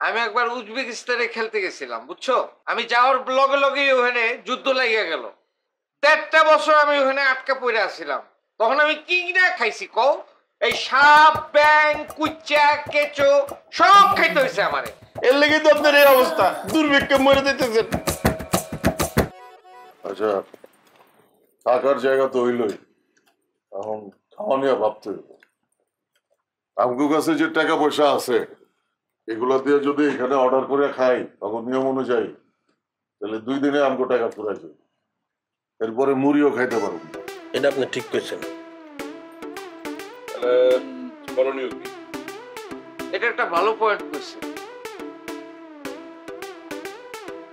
আমি একবার উজবেকিস্তানে খেলতে গেছিলাম, বুঝছো? আমি যাওয়ার লগে লগেই ওখানে যুদ্ধ লাগিয়ে গেল। ১.৫ বছর আমি ওখানে আটকা পড়ে আসছিলাম। তখন আমি কি না খাইছি কও? এই সাপ, ব্যাং, কুচ্চা, কেঁচো সব খাইতে হয়েছে আমারে। এর লেগে তো আপনার এই অবস্থা, দুর্ভিক্ষে মরে দিতেছেন। আচ্ছা, থাকার জায়গা তো হইলই, এখন খাওয়া নিয়ে ভাবতে হইব। আমার কাছে যে টাকা পয়সা আছে এগুলা দিয়ে যদি এখানে অর্ডার করে খাই তখন নিয়ম অনুযায়ী তাহলে 2 দিনে আমাকে টাকা ফুরাই যাবে, এরপরে মুড়িও খাইতে পারবো। এটা আপনি ঠিক করেছেন। করণীয় কি? এটা একটা ভালো পয়েন্ট করছে।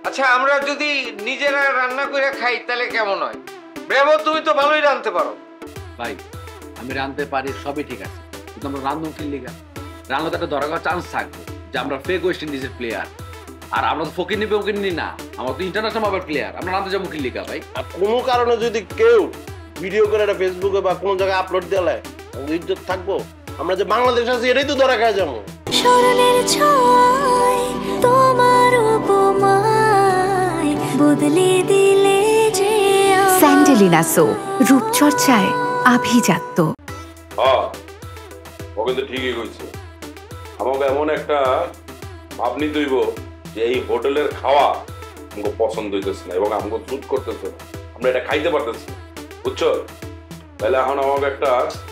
আচ্ছা, আমরা যদি নিজেরা রান্না করে খাই তাহলে কেমন হয়? ব্রেভো, তুমি তো ভালোই রাঁধতে পারো। ভাই আমি রাঁধতে পারি, সবই ঠিক আছে, কিন্তু আমরা রান্ধব কি লিগা? রান্না তো একটা দরকার চান্স থাকবে যে আমরা ফেক ওয়েস্ট ইন্ডিজের প্লেয়ার, আর আমরা তো ফকির নিবে ওকে নি না, আমরা তো ইন্টারন্যাশনাল প্লেয়ার, আমরা রাঁধতে যাবো কি লিগা ভাই? আর কোনো কারণে যদি কেউ ভিডিও করে এটা ফেসবুকে বা কোনো জায়গায় আপলোড দিলে ইজ্জত থাকবো? আমরা যে বাংলাদেশ আছি এটাই তো ধরা খায় যাবো। স্মরণের ছয় তোমার উপমায় বদলে দিলে যে স্যান্ডেলিনা সো, রূপচর্চায় আভিজাত্য। ও কিন্তু ঠিকই কইছে। আমাকে এমন একটা ভাব নিতে হইব যে এই হোটেলের খাওয়া আমাকে পছন্দ হইতেছে না এবং আমাকে সুট করতেছে না, আমরা এটা খাইতে পারতেছি না, বুঝছো? তাহলে এখন আমাকে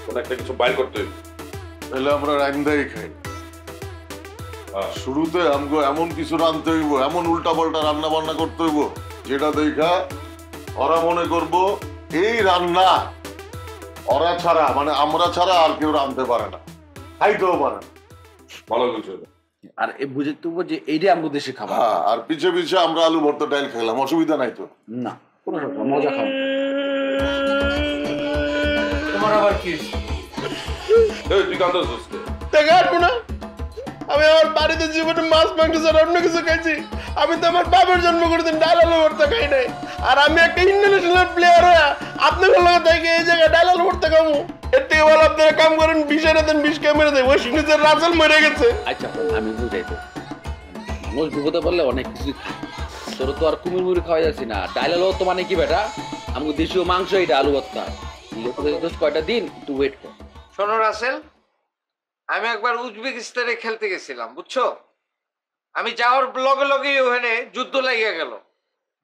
কোনো একটা কিছু বাইর করতে হইব। তাহলে আমরা রান্নাই খাই। শুরুতে আমাকে এমন কিছু রাঁধতে হইব, এমন উল্টা পাল্টা রান্না বান্না করতে হইব যেটা দেখা ওরা মনে করবো এই রান্না ওরা ছাড়া, মানে আমরা ছাড়া আর কেউ রাঁধতে পারে না, খাইতেও পারে না। ভালো কিছু আর এই বুঝতে হবে যে এইটাই আমাদের দেশে খাবার। হ্যাঁ, আর পিছে পিছে আমরা আলু ভর্তা ডাল খেলাম, অসুবিধা নাই তো? না, কোনো মজা খাবো। তোমার আবার কি? তুই কাঁদছিস? দেখা আসবো না? আমি আমার বাড়িতে জীবনে মাছ মাংস ছাড়া অন্য কিছু খাইছি। আমি তো আমার বাবার জন্ম করেছেন ডাল আলু ভর্তা খাই নাই, আর আমি একটা ইন্টারন্যাশনাল প্লেয়ার হয়ে আপনাদের লগে থেকে এই জায়গায় ডাল আলু ভর্তা খাবো? এর থেকে ভালো আপনারা কাম করেন, 20 এনে দেন, 20 কে মেরে দেয়। ওই শুনেছেন রাসেল মরে গেছে। আচ্ছা আমি বুঝাই তো, মানুষ বিপদে বললে অনেক কিছু খায়, তোর তো আর কুমির মুড়ি খাওয়া যাচ্ছি না। ডাল আলু তো মানে কি বেটা, আমাকে দেশীয় মাংস, এটা আলু ভর্তা। কয়টা দিন একটু ওয়েট কর। শোনো রাসেল, আমি একবার উজবেকিস্তানে খেলতে গেছিলাম, বুঝছো? আমি যাওয়ার লগে লগেই ওখানে যুদ্ধ লাগিয়ে গেল।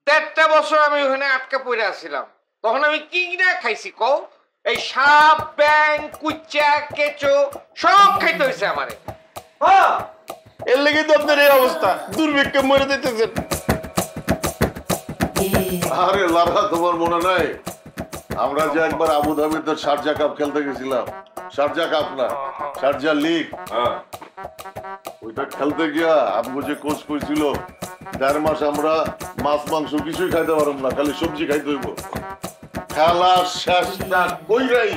১.৫ বছর আমি ওখানে আটকা পড়ে আসছিলাম। তখন আমি কি না খাইছি কও? এই সাপ, ব্যাং, কুচ্চা, কেঁচো সব খাইতে হয়েছে আমারে। এর লেগে তো আপনার এই অবস্থা, দুর্ভিক্ষে মরে দিতেছেন। আরে লারা, তোমার মনে নাই আমরা যে একবার আবুধাবিতে শারজা কাপ খেলতে গেছিলাম? শারজা কাপ না, শারজা লিগ। ওইটা খেলতে গিয়া আবু যে কোচ কইছিল 1.5 মাস আমরা মাছ মাংস কিছুই খাইতে পারব না, খালি সবজি খাইতে হইব। খেলা শেষ না কইরাই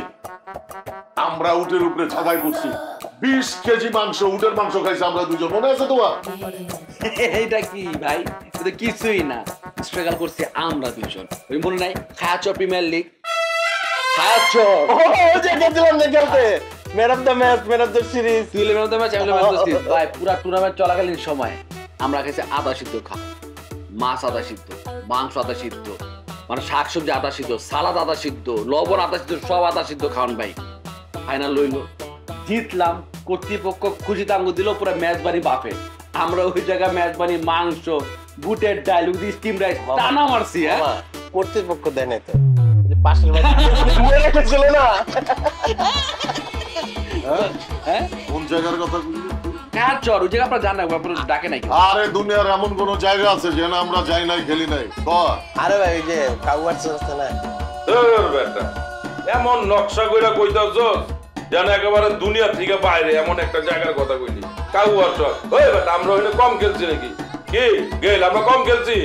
আমরা উটের উপরে ছাদাই করছি, 20 কেজি মাংস, উটের মাংস খাইছি আমরা দুজন, মনে আছে তোমার? এইটা কি ভাই, এটা কিছুই না, স্ট্রাগল করছি আমরা দুজন। ওই মনে নাই খায়াচ প্রিমিয়ার লিগ, খায়াচ ও যে গেছিলাম না খেলতে, man of the match, man of the series, তুই ম্যান অফ দ্য ম্যাচ, আমি ম্যান অফ দ্য সিরিজ। ভাই পুরা টুর্নামেন্ট চলাকালীন সময় আমরা খাইছি আদা সিদ্ধ খাওয়া, মাছ আদা সিদ্ধ, মাংস আদা সিদ্ধ, মানে শাকসবজি আদা সিদ্ধ, সালাদ আদা সিদ্ধ, লবণ আদা সিদ্ধ, সব আদা সিদ্ধ খাওয়ান ভাই। ফাইনাল লইলো, জিতলাম, কর্তৃপক্ষ খুশি তাঙ্গ দিল পুরো ম্যাচ বানি বাফে। আমরা ওই জায়গায় ম্যাচ বানি মাংস, বুটের ডাল, স্টিম রাইস টানা মারছি। হ্যাঁ, কর্তৃপক্ষ দেয় নাই তো, পাশের মরে গেছিল না? হ্যাঁ, কোন জায়গার কথা বললি? চর ওই জায়গা আপনারা জান না, আপনারা ডাকে নাই? আরে দুনিয়ার এমন কোন জায়গা আছে যেখানে আমরা যাই নাই, খেলি নাই? আরে ভাই ওই যে কাউয়ার আছে না, বেটা এমন নকশা কইরা কইতাছ যেন একেবারে দুনিয়া থেকে বাইরে এমন একটা জায়গার কথা কইলি। কাউয়ার চর, ওই বেটা আমরা হইলে কম খেলছি নাকি? কি গেল আমরা কম খেলছি?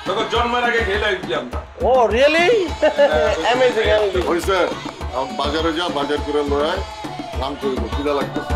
তখন জন্মের আগে খেলে আইছি আমরা। ও রিয়েলি অ্যামেজিং। হইছে, বাজারে যা, বাজার করে লয়, রাম করবো, খিদা লাগতেছে।